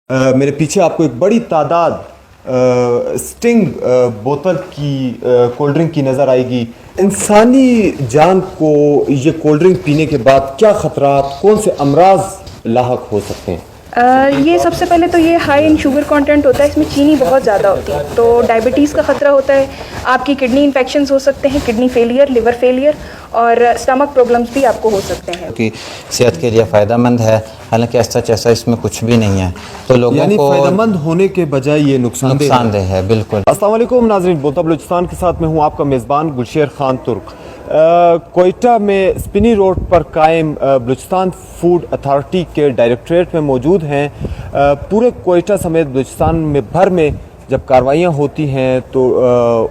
میرے پیچھے آپ کو ایک بڑی تعداد سٹنگ بوتل کی کولڈ ڈرنک کی نظر آئے گی. انسانی جان کو یہ کولڈ ڈرنک پینے کے بعد کیا خطرات، کون سے امراض لاحق ہو سکتے ہیں؟ یہ سب سے پہلے تو یہ ہائی ان شوگر کانٹینٹ ہوتا ہے، اس میں چینی بہت زیادہ ہوتی ہے، تو ڈائبٹیز کا خطرہ ہوتا ہے، آپ کی کڈنی انفیکشنز ہو سکتے ہیں، کڈنی فیلئر، لیور فیلئر اور اسٹمک پرابلمس بھی آپ کو ہو سکتے ہیں. کہ صحت کے لیے فائدہ مند ہے، حالانکہ ایسا چیسا اس میں کچھ بھی نہیں ہے، تو لوگوں یعنی کو فائدہ مند ہونے کے بجائے یہ نقصان دہ ہے. بالکل. السلام علیکم ناظرین، بولتا بلوچستان کے ساتھ میں ہوں آپ کا میزبان گلشیر خان ترک. کوئٹہ میں اسپنی روڈ پر قائم بلوچستان فوڈ اتھارٹی کے ڈائریکٹریٹ میں موجود ہیں. پورے کوئٹہ سمیت بلوچستان میں بھر میں جب کارروائیاں ہوتی ہیں تو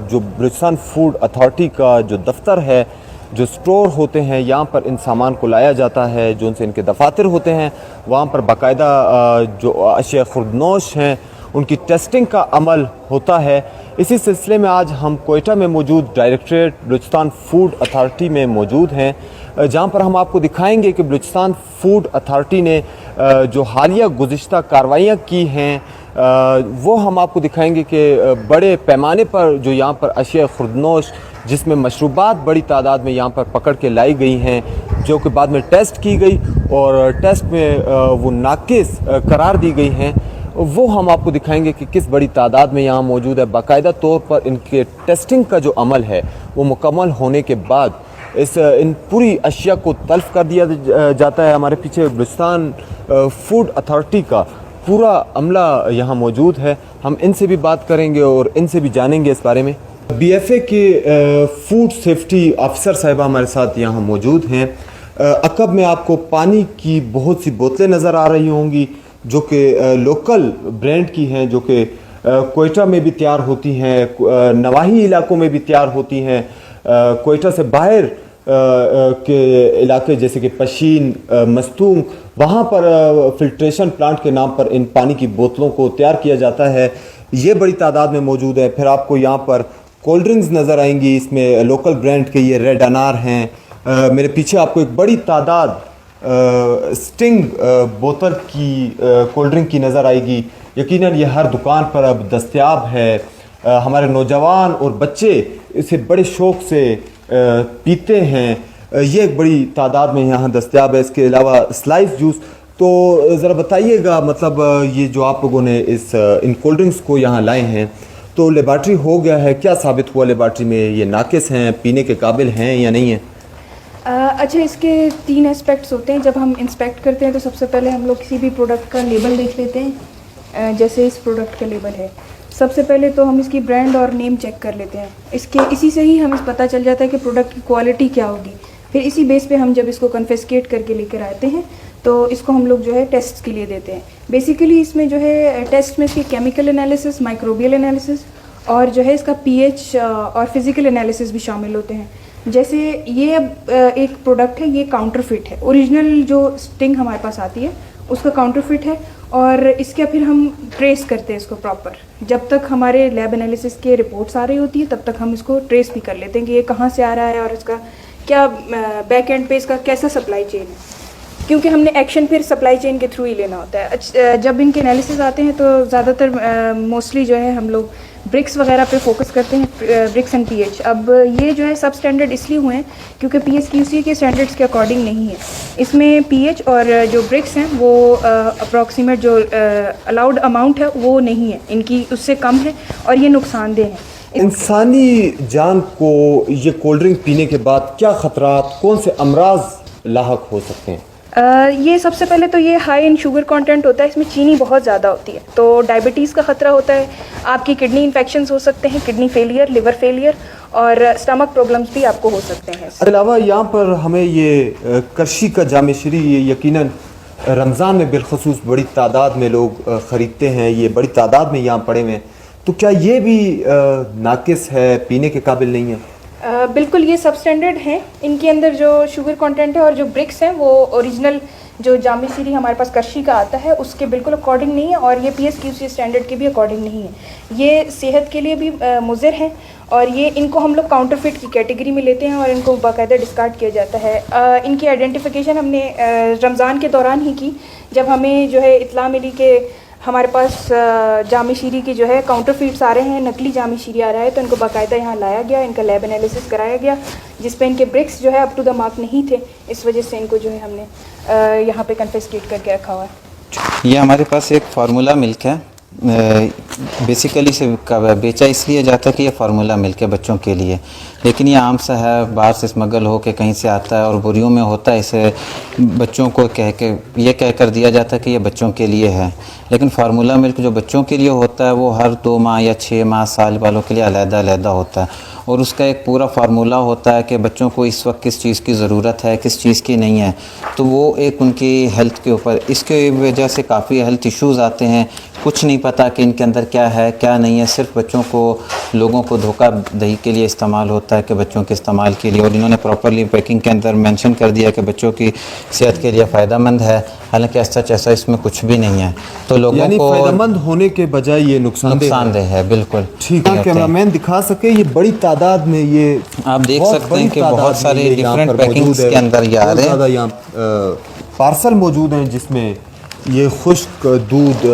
جو بلوچستان فوڈ اتھارٹی کا جو دفتر ہے، جو سٹور ہوتے ہیں، یہاں پر ان سامان کو لایا جاتا ہے، جو ان سے ان کے دفاتر ہوتے ہیں، وہاں پر باقاعدہ جو اشیاء خوردنوش ہیں ان کی ٹیسٹنگ کا عمل ہوتا ہے. اسی سلسلے میں آج ہم کوئٹہ میں موجود ڈائریکٹریٹ بلوچستان فوڈ اتھارٹی میں موجود ہیں، جہاں پر ہم آپ کو دکھائیں گے کہ بلوچستان فوڈ اتھارٹی نے جو حالیہ گزشتہ کارروائیاں کی ہیں وہ ہم آپ کو دکھائیں گے کہ بڑے پیمانے پر جو یہاں پر اشیاء خوردنوش جس میں مشروبات بڑی تعداد میں یہاں پر پکڑ کے لائی گئی ہیں، جو کہ بعد میں ٹیسٹ کی گئی اور ٹیسٹ میں وہ ناقص قرار دی گئی ہیں، وہ ہم آپ کو دکھائیں گے کہ کس بڑی تعداد میں یہاں موجود ہے. باقاعدہ طور پر ان کے ٹیسٹنگ کا جو عمل ہے وہ مکمل ہونے کے بعد ان پوری اشیاء کو تلف کر دیا جاتا ہے. ہمارے پیچھے بلوچستان فوڈ اتھارٹی کا پورا عملہ یہاں موجود ہے، ہم ان سے بھی بات کریں گے اور ان سے بھی جانیں گے اس بارے میں. بی ایف اے کے فوڈ سیفٹی آفیسر صاحبہ ہمارے ساتھ یہاں موجود ہیں. عقب میں آپ کو پانی کی بہت سی بوتلیں نظر آ رہی ہوں گی جو کہ لوکل برانڈ کی ہیں، جو کہ کوئٹہ میں بھی تیار ہوتی ہیں، نواحی علاقوں میں بھی تیار ہوتی ہیں. کوئٹہ سے باہر کے علاقے جیسے کہ پشین، مستونگ، وہاں پر فلٹریشن پلانٹ کے نام پر ان پانی کی بوتلوں کو تیار کیا جاتا ہے. یہ بڑی تعداد میں موجود ہے. پھر آپ کو یہاں پر کولڈ ڈرنکس نظر آئیں گی، اس میں لوکل برانڈ کے یہ ریڈ انار ہیں. میرے پیچھے آپ کو ایک بڑی تعداد سٹنگ بوتل کی کولڈ ڈرنک کی نظر آئے گی. یقیناً یہ ہر دکان پر اب دستیاب ہے. ہمارے نوجوان اور بچے اسے بڑے شوق سے پیتے ہیں. یہ ایک بڑی تعداد میں یہاں دستیاب ہے. اس کے علاوہ سلائس جوس. تو ذرا بتائیے گا، مطلب یہ جو آپ لوگوں نے ان کولڈ ڈرنکس کو یہاں لائے ہیں تو لیبارٹری ہو گیا ہے، کیا ثابت ہوا لیبارٹری میں یہ ناقص ہیں، پینے کے قابل ہیں یا نہیں ہیں؟ اچھا، اس کے 3 اسپیکٹس ہوتے ہیں. جب ہم انسپیکٹ کرتے ہیں تو سب سے پہلے ہم لوگ کسی بھی پروڈکٹ کا لیبل دیکھ لیتے ہیں. جیسے اس پروڈکٹ کا لیبل ہے، سب سے پہلے تو ہم اس کی برانڈ اور نیم چیک کر لیتے ہیں. اسی سے ہی ہمیں پتہ چل جاتا ہے کہ پروڈکٹ کی کوالٹی کیا ہوگی. پھر اسی بیس پہ ہم جب اس کو کنفیسکیٹ کر کے لے کر آتے ہیں تو اس کو ہم لوگ جو ہے ٹیسٹ کے لیے دیتے ہیں. بیسیکلی اس میں جو ہے ٹیسٹ میں اس کی کیمیکل انالیسس، مائکروبیل انالیسس اور جو ہے اس کا پی ایچ اور فزیکل انالیسس بھی شامل ہوتے ہیں. جیسے یہ اب ایک پروڈکٹ ہے، یہ کاؤنٹر فٹ ہے. اوریجنل جو سٹنگ ہمارے پاس آتی ہے اس کا کاؤنٹر فٹ ہے، اور اس کا پھر ہم ٹریس کرتے ہیں اس کو پراپر. جب تک ہمارے لیب انالیسس کے رپورٹس آ رہی ہوتی ہے تب تک ہم اس کو ٹریس بھی کر لیتے ہیں کہ یہ کہاں سے آ رہا ہے اور اس کا کیا بیک اینڈ پہ اس کا کیسا سپلائی چین ہے، کیونکہ ہم نے ایکشن پھر سپلائی چین کے تھرو ہی لینا ہوتا ہے. جب ان کے انالیسز آتے ہیں تو زیادہ تر موسٹلی جو ہے ہم لوگ برکس وغیرہ پہ فوکس کرتے ہیں، برکس اینڈ پی ایچ. اب یہ جو ہے سب اسٹینڈرڈ اس لیے ہوئے ہیں کیونکہ پی ایس کیو سی کے اسٹینڈرڈس کے اکارڈنگ نہیں ہے. اس میں پی ایچ اور جو برکس ہیں وہ اپروکسیمیٹ جو الاؤڈ اماؤنٹ ہے وہ نہیں ہے ان کی، اس سے کم ہے اور یہ نقصان دہ ہیں. انسانی جان کو یہ کولڈ ڈرنک پینے کے بعد کیا خطرات، کون سے امراض لاحق ہو سکتے ہیں؟ یہ سب سے پہلے تو یہ ہائی ان شوگر کانٹینٹ ہوتا ہے، اس میں چینی بہت زیادہ ہوتی ہے، تو ڈائبٹیز کا خطرہ ہوتا ہے، آپ کی کڈنی انفیکشنز ہو سکتے ہیں، کڈنی فیلئر، لیور فیلئر اور اسٹمک پرابلمس بھی آپ کو ہو سکتے ہیں. اس کے علاوہ یہاں پر ہمیں یہ کرشی کا جام شری یہ یقیناً رمضان میں بالخصوص بڑی تعداد میں لوگ خریدتے ہیں، یہ بڑی تعداد میں یہاں پڑے ہوئے ہیں، تو کیا یہ بھی ناقص ہے، پینے کے قابل نہیں ہے؟ بالکل، یہ سب اسٹینڈرڈ ہیں. ان کے اندر جو شوگر کانٹینٹ ہے اور جو برکس ہیں وہ اوریجنل جو جامع شیری ہمارے پاس کرشی کا آتا ہے اس کے بالکل اکارڈنگ نہیں ہے، اور یہ PSQC اسٹینڈرڈ کے بھی اکارڈنگ نہیں ہے، یہ صحت کے لیے بھی مضر ہیں، اور یہ ان کو ہم لوگ کاؤنٹر فٹ کی کیٹیگری میں لیتے ہیں اور ان کو باقاعدہ ڈسکارڈ کیا جاتا ہے۔ ان کی آئیڈینٹیفیکیشن ہم نے رمضان کے دوران ہی کی، جب ہمیں جو ہے اطلاع ملی کہ ہمارے پاس جامع شیری کی جو ہے کاؤنٹر فیٹس آ رہے ہیں، نقلی جامع شیری آ رہا ہے، تو ان کو باقاعدہ یہاں لایا گیا، ان کا لیب انالیسس کرایا گیا، جس پہ ان کے برکس جو ہے اپ ٹو دا مارک نہیں تھے، اس وجہ سے ان کو جو ہے ہم نے یہاں پہ کنفسکیٹ کر کے رکھا ہوا ہے۔ یہ ہمارے پاس ایک فارمولا ملک ہے، بیسیکلی سے بیچا اس لیے جاتا ہے کہ یہ فارمولا ملک ہے بچوں کے لیے، لیکن یہ عام سا ہے، باہر سے اسمگل ہو کے کہیں سے آتا ہے اور بوریوں میں ہوتا ہے، اسے بچوں کو یہ کہہ کر دیا جاتا ہے کہ یہ بچوں کے لیے ہے، لیکن فارمولا ملک جو بچوں کے لیے ہوتا ہے وہ ہر 2 ماہ یا 6 ماہ سال والوں کے لیے علیحدہ ہوتا ہے، اور اس کا ایک پورا فارمولا ہوتا ہے کہ بچوں کو اس وقت کس چیز کی ضرورت ہے، کس چیز کی نہیں ہے، تو وہ ایک ان کی ہیلتھ کے اوپر، اس کی وجہ سے کافی ہیلتھ ایشوز آتے ہیں، کچھ نہیں پتہ کہ ان کے اندر کیا ہے کیا نہیں ہے، صرف بچوں کو لوگوں کو دھوکہ دہی کے لیے استعمال ہوتا ہے کہ بچوں کے استعمال کے لیے، اور انہوں نے پراپرلی پیکنگ کے اندر مینشن کر دیا کہ بچوں کی صحت کے لیے فائدہ مند ہے، حالانکہ ایسا اس میں کچھ بھی نہیں ہے، تو لوگوں یعنی کو فائدہ مند ہونے کے بجائے یہ نقصان دہ ہے۔ بالکل ٹھیک ہے، کیمرہ مین دکھا سکے یہ بڑی تعداد میں، یہ آپ دیکھ سکتے ہیں کہ بہت سارے ڈیفرنٹ پیکنگز کے اندر یہ آ رہے ہیں، یہاں پارسل موجود ہیں جس میں یہ خشک دودھ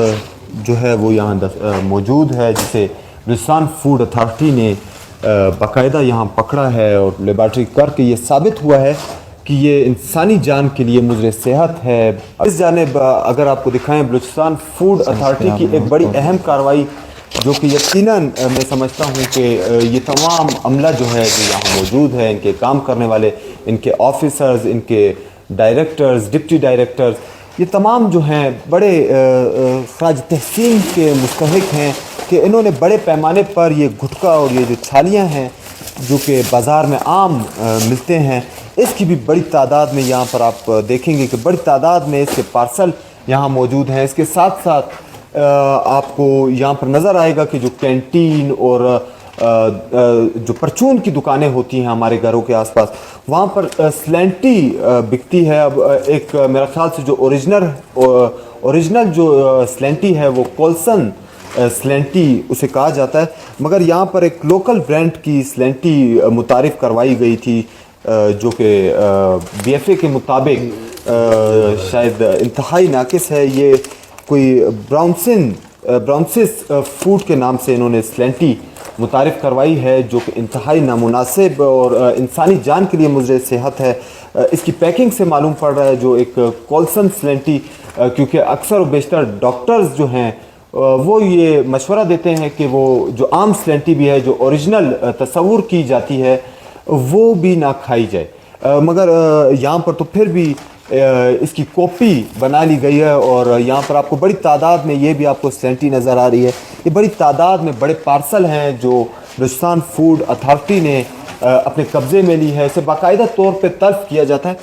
جو ہے وہ یہاں موجود ہے، جسے بلوچستان فوڈ اتھارٹی نے باقاعدہ یہاں پکڑا ہے اور لیبارٹری کر کے یہ ثابت ہوا ہے کہ یہ انسانی جان کے لیے مضر صحت ہے۔ اس جانب اگر آپ کو دکھائیں، بلوچستان فوڈ اتھارٹی کی ایک بڑی اہم کارروائی جو کہ یقیناً میں سمجھتا ہوں کہ یہ تمام عملہ جو ہے جو یہاں موجود ہے، ان کے کام کرنے والے، ان کے آفیسرز، ان کے ڈائریکٹرز، ڈپٹی ڈائریکٹرز، یہ تمام جو ہیں بڑے خراج تحسین کے مستحق ہیں کہ انہوں نے بڑے پیمانے پر یہ گٹکا اور یہ جو چھالیاں ہیں جو کہ بازار میں عام ملتے ہیں، اس کی بھی بڑی تعداد میں یہاں پر آپ دیکھیں گے کہ بڑی تعداد میں اس کے پارسل یہاں موجود ہیں۔ اس کے ساتھ ساتھ آپ کو یہاں پر نظر آئے گا کہ جو کینٹین اور جو پرچون کی دکانیں ہوتی ہیں ہمارے گھروں کے آس پاس، وہاں پر سلینٹی بکتی ہے۔ اب ایک میرا خیال سے جو اوریجنل جو سلینٹی ہے وہ کولسن سلینٹی اسے کہا جاتا ہے، مگر یہاں پر ایک لوکل برانڈ کی سلینٹی متعارف کروائی گئی تھی جو کہ BFA کے مطابق شاید انتہائی ناقص ہے۔ یہ کوئی براؤنسس فوڈ کے نام سے انہوں نے سلینٹی متعارف کروائی ہے جو کہ انتہائی نامناسب اور انسانی جان کے لیے مضر صحت ہے۔ اس کی پیکنگ سے معلوم پڑ رہا ہے جو ایک کولسن سلینٹی، کیونکہ اکثر و بیشتر ڈاکٹرز جو ہیں وہ یہ مشورہ دیتے ہیں کہ وہ جو عام سلینٹی بھی ہے، جو اوریجنل تصور کی جاتی ہے، وہ بھی نہ کھائی جائے، مگر یہاں پر تو پھر بھی اس کی کاپی بنا لی گئی ہے، اور یہاں پر آپ کو بڑی تعداد میں یہ بھی آپ کو سلینٹی نظر آ رہی ہے، یہ بڑی تعداد میں بڑے پارسل ہیں جو بلوچستان فوڈ اتھارٹی نے اپنے قبضے میں لی ہے، اسے باقاعدہ طور پہ تلف کیا جاتا ہے۔